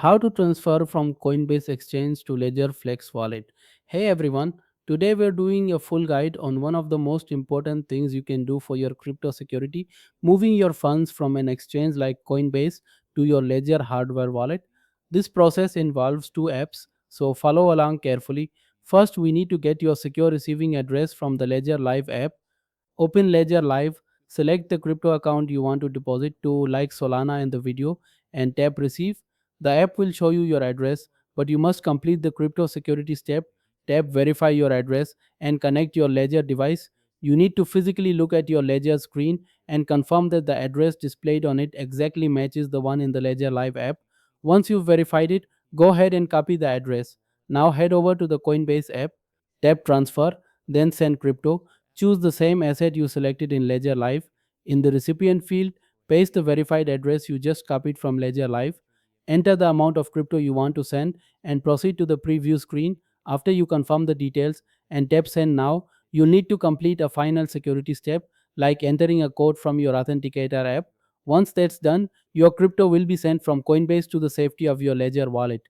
How to transfer from Coinbase exchange to Ledger Flex wallet. Hey everyone, today we're doing a full guide on one of the most important things you can do for your crypto security, moving your funds from an exchange like Coinbase to your Ledger hardware wallet. This process involves two apps, so follow along carefully. First, we need to get your secure receiving address from the Ledger Live app. Open Ledger Live, select the crypto account you want to deposit to, like Solana in the video, and tap Receive. The app will show you your address, but you must complete the crypto security step. Tap Verify your address and connect your Ledger device. You need to physically look at your Ledger screen and confirm that the address displayed on it exactly matches the one in the Ledger Live app. Once you've verified it, go ahead and copy the address. Now head over to the Coinbase app, tap Transfer, then Send Crypto. Choose the same asset you selected in Ledger Live. In the recipient field, paste the verified address you just copied from Ledger Live. Enter the amount of crypto you want to send and proceed to the preview screen. After you confirm the details and tap Send Now, you'll need to complete a final security step like entering a code from your authenticator app. Once that's done, your crypto will be sent from Coinbase to the safety of your Ledger wallet.